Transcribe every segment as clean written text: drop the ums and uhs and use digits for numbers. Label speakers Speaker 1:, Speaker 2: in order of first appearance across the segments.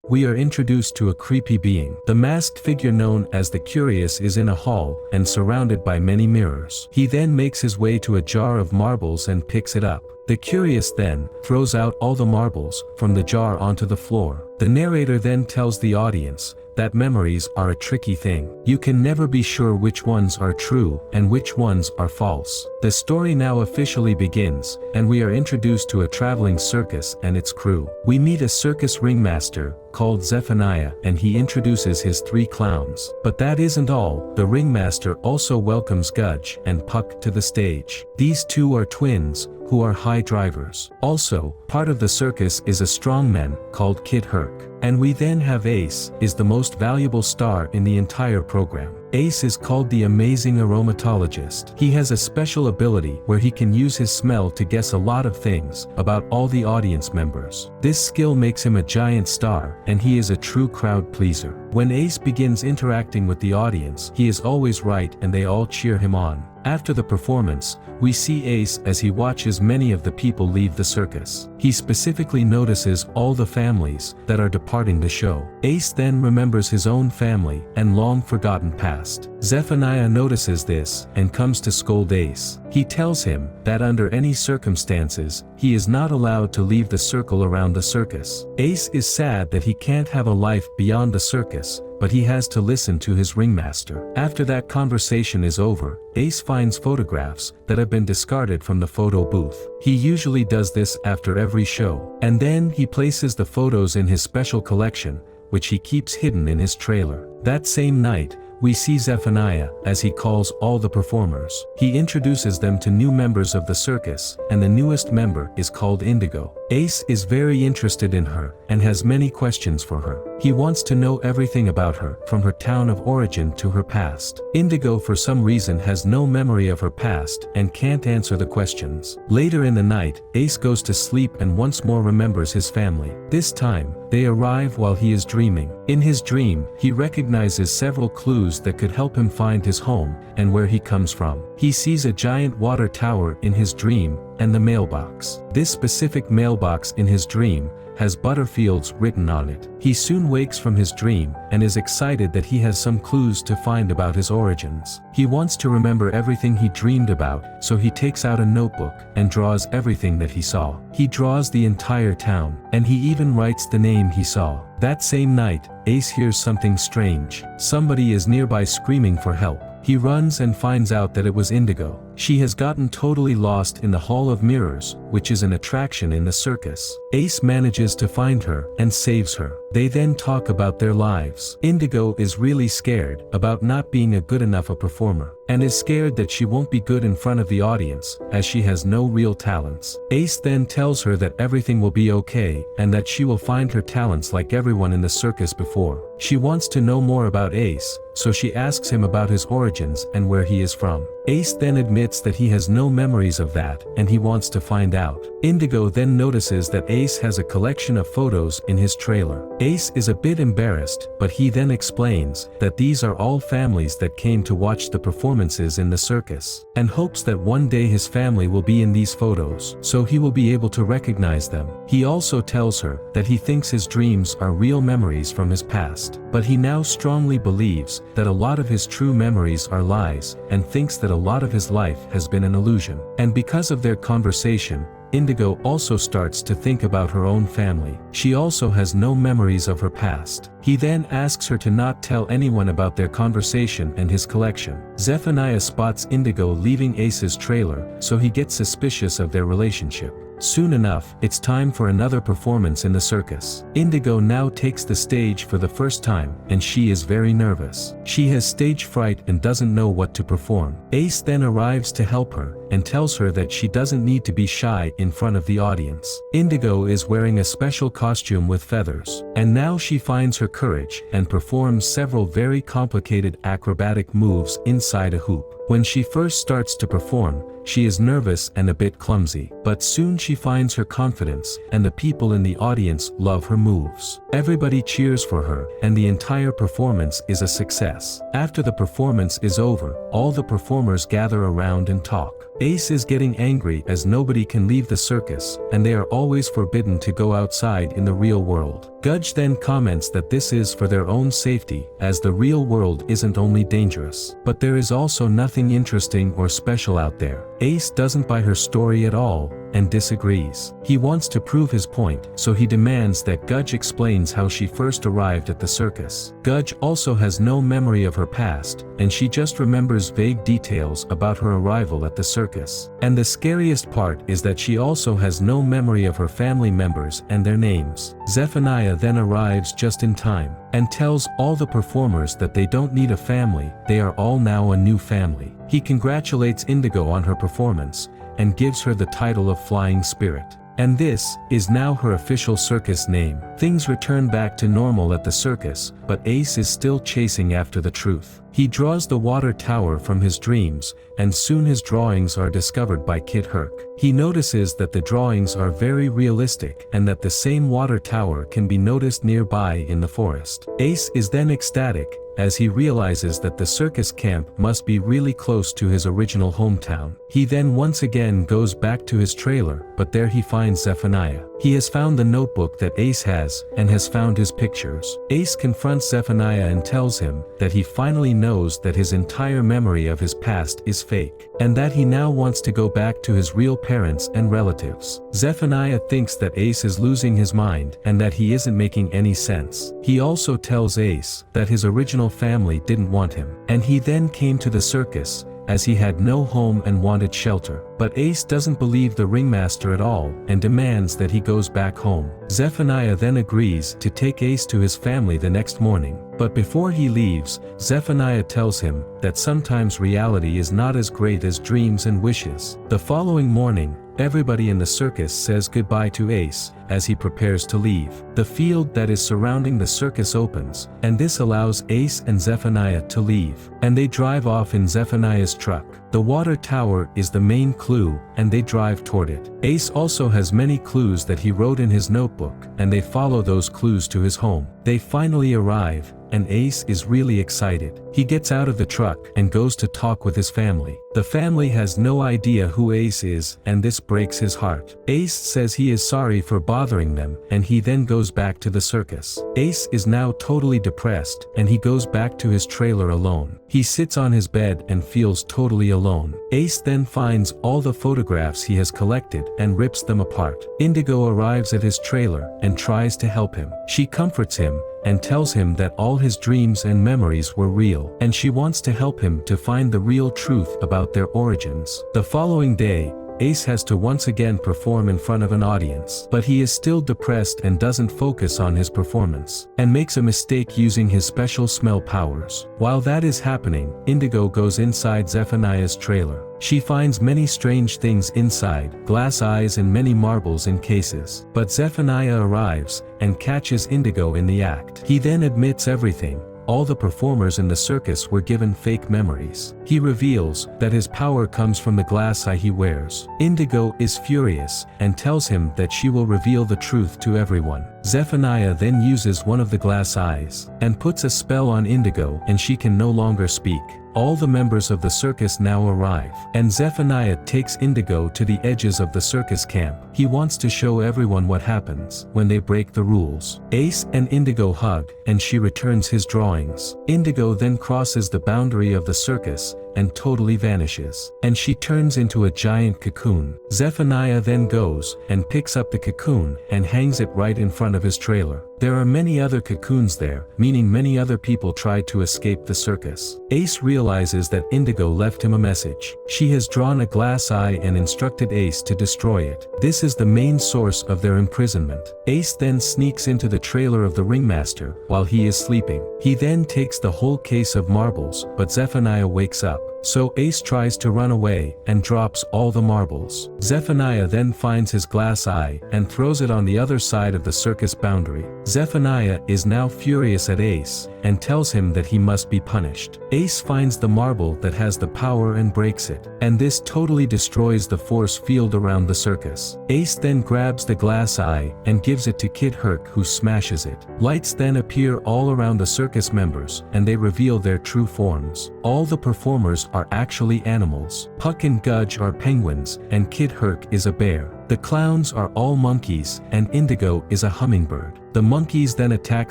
Speaker 1: we are introduced to a creepy being. The masked figure known as the Curious is in a hall and surrounded by many mirrors. He then makes his way to a jar of marbles and picks it up. The Curious then throws out all the marbles from the jar onto the floor. The narrator then tells the audience that memories are a tricky thing. You can never be sure which ones are true and which ones are false. The story now officially begins, and we are introduced to a traveling circus and its crew. We meet a circus ringmaster called Zephaniah, and he introduces his 3 clowns. But that isn't all. The ringmaster also welcomes Gudge and Puck to the stage. These 2 are twins who are high drivers. Also, part of the circus is a strongman called Kid Herc. And we then have Ace, is the most valuable star in the entire program. Ace is called the amazing aromatologist. He has a special ability where he can use his smell to guess a lot of things about all the audience members. This skill makes him a giant star, and he is a true crowd pleaser. When Ace begins interacting with the audience, he is always right and they all cheer him on. After the performance, we see Ace as he watches many of the people leave the circus. He specifically notices all the families that are departing the show. Ace then remembers his own family and long-forgotten past. Zephaniah notices this and comes to scold Ace. He tells him that under any circumstances, he is not allowed to leave the circle around the circus. Ace is sad that he can't have a life beyond the circus, but he has to listen to his ringmaster. After that conversation is over, Ace finds photographs that have been discarded from the photo booth. He usually does this after every show, and then he places the photos in his special collection, which he keeps hidden in his trailer. That same night, we see Zephaniah as he calls all the performers. He introduces them to new members of the circus, and the newest member is called Indigo. Ace is very interested in her and has many questions for her. He wants to know everything about her, from her town of origin to her past. Indigo for some reason has no memory of her past and can't answer the questions. Later in the night, Ace goes to sleep and once more remembers his family. This time, they arrive while he is dreaming. In his dream, he recognizes several clues that could help him find his home and where he comes from. He sees a giant water tower in his dream and the mailbox. This specific mailbox in his dream has Butterfields written on it. He soon wakes from his dream and is excited that he has some clues to find about his origins. He wants to remember everything he dreamed about, so he takes out a notebook and draws everything that he saw. He draws the entire town, and he even writes the name he saw. That same night, Ace hears something strange. Somebody is nearby screaming for help. He runs and finds out that it was Indigo. She has gotten totally lost in the Hall of Mirrors, which is an attraction in the circus. Ace manages to find her and saves her. They then talk about their lives. Indigo is really scared about not being a good enough a performer, and is scared that she won't be good in front of the audience, as she has no real talents. Ace then tells her that everything will be okay, and that she will find her talents like everyone in the circus before. She wants to know more about Ace, so she asks him about his origins and where he is from. Ace then admits that he has no memories of that, and he wants to find out. Indigo then notices that Ace has a collection of photos in his trailer. Ace is a bit embarrassed, but he then explains that these are all families that came to watch the performances in the circus, and hopes that one day his family will be in these photos, so he will be able to recognize them. He also tells her that he thinks his dreams are real memories from his past, but he now strongly believes that a lot of his true memories are lies, and thinks that a lot of his life has been an illusion. And because of their conversation, Indigo also starts to think about her own family. She also has no memories of her past. He then asks her to not tell anyone about their conversation and his collection. Zephaniah spots Indigo leaving Ace's trailer, so he gets suspicious of their relationship. Soon enough, it's time for another performance in the circus. Indigo now takes the stage for the first time, and she is very nervous. She has stage fright and doesn't know what to perform. Ace then arrives to help her, and tells her that she doesn't need to be shy in front of the audience. Indigo is wearing a special costume with feathers, and now she finds her courage and performs several very complicated acrobatic moves inside a hoop. When she first starts to perform, she is nervous and a bit clumsy, but soon she finds her confidence, and the people in the audience love her moves. Everybody cheers for her, and the entire performance is a success. After the performance is over, all the performers gather around and talk. Ace is getting angry as nobody can leave the circus, and they are always forbidden to go outside in the real world. Gudge then comments that this is for their own safety, as the real world isn't only dangerous, but there is also nothing interesting or special out there. Ace doesn't buy her story at all, and disagrees. He wants to prove his point, so he demands that Gudge explains how she first arrived at the circus. Gudge also has no memory of her past, and she just remembers vague details about her arrival at the circus. And the scariest part is that she also has no memory of her family members and their names. Zephaniah then arrives just in time, and tells all the performers that they don't need a family, they are all now a new family. He congratulates Indigo on her performance, and gives her the title of Flying Spirit. And this is now her official circus name. Things return back to normal at the circus, but Ace is still chasing after the truth. He draws the water tower from his dreams, and soon his drawings are discovered by Kid Herc. He notices that the drawings are very realistic and that the same water tower can be noticed nearby in the forest. Ace is then ecstatic, as he realizes that the circus camp must be really close to his original hometown. He then once again goes back to his trailer, but there he finds Zephaniah. He has found the notebook that Ace has, and has found his pictures. Ace confronts Zephaniah and tells him that he finally knows that his entire memory of his past is fake, and that he now wants to go back to his real parents and relatives. Zephaniah thinks that Ace is losing his mind, and that he isn't making any sense. He also tells Ace that his original family didn't want him, and he then came to the circus, as he had no home and wanted shelter. But Ace doesn't believe the ringmaster at all, and demands that he goes back home. Zephaniah then agrees to take Ace to his family the next morning. But before he leaves, Zephaniah tells him that sometimes reality is not as great as dreams and wishes. The following morning, everybody in the circus says goodbye to Ace, as he prepares to leave. The field that is surrounding the circus opens, and this allows Ace and Zephaniah to leave. And they drive off in Zephaniah's truck. The water tower is the main clue, and they drive toward it. Ace also has many clues that he wrote in his notebook, and they follow those clues to his home. They finally arrive, and Ace is really excited. He gets out of the truck and goes to talk with his family. The family has no idea who Ace is, and this breaks his heart. Ace says he is sorry for bothering them, and he then goes back to the circus. Ace is now totally depressed, and he goes back to his trailer alone. He sits on his bed and feels totally alone. Ace then finds all the photographs he has collected and rips them apart. Indigo arrives at his trailer and tries to help him. She comforts him, and tells him that all his dreams and memories were real, and she wants to help him to find the real truth about their origins. The following day, Ace has to once again perform in front of an audience, but he is still depressed and doesn't focus on his performance, and makes a mistake using his special smell powers. While that is happening, Indigo goes inside Zephaniah's trailer. She finds many strange things inside, glass eyes and many marbles in cases. But Zephaniah arrives, and catches Indigo in the act. He then admits everything. All the performers in the circus were given fake memories. He reveals that his power comes from the glass eye he wears. Indigo is furious, and tells him that she will reveal the truth to everyone. Zephaniah then uses one of the glass eyes, and puts a spell on Indigo, and she can no longer speak. All the members of the circus now arrive, and Zephaniah takes Indigo to the edges of the circus camp. He wants to show everyone what happens when they break the rules. Ace and Indigo hug, and she returns his drawings. Indigo then crosses the boundary of the circus, and totally vanishes. And she turns into a giant cocoon. Zephaniah then goes, and picks up the cocoon, and hangs it right in front of his trailer. There are many other cocoons there, meaning many other people tried to escape the circus. Ace realizes that Indigo left him a message. She has drawn a glass eye and instructed Ace to destroy it. This is the main source of their imprisonment. Ace then sneaks into the trailer of the ringmaster, while he is sleeping. He then takes the whole case of marbles, but Zephaniah wakes up. So Ace tries to run away, and drops all the marbles. Zephaniah then finds his glass eye, and throws it on the other side of the circus boundary. Zephaniah is now furious at Ace, and tells him that he must be punished. Ace finds the marble that has the power and breaks it, and this totally destroys the force field around the circus. Ace then grabs the glass eye, and gives it to Kid Herc, who smashes it. Lights then appear all around the circus members, and they reveal their true forms. All the performers are actually animals. Puck and Gudge are penguins, and Kid Herc is a bear. The clowns are all monkeys, and Indigo is a hummingbird. The monkeys then attack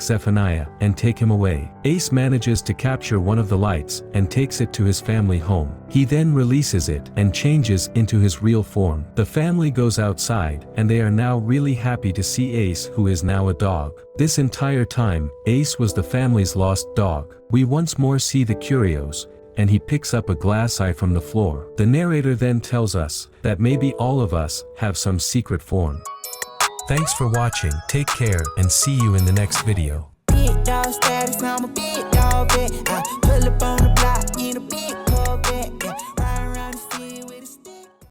Speaker 1: Zephaniah and take him away. Ace manages to capture one of the lights and takes it to his family home. He then releases it and changes into his real form. The family goes outside, and they are now really happy to see Ace, who is now a dog. This entire time, Ace was the family's lost dog. We once more see the Curios, and he picks up a glass eye from the floor. The narrator then tells us that maybe all of us have some secret form. Thanks for watching, take care, and see you in the next video. Big dog status, I'm a big dog, I pull up on the block in a big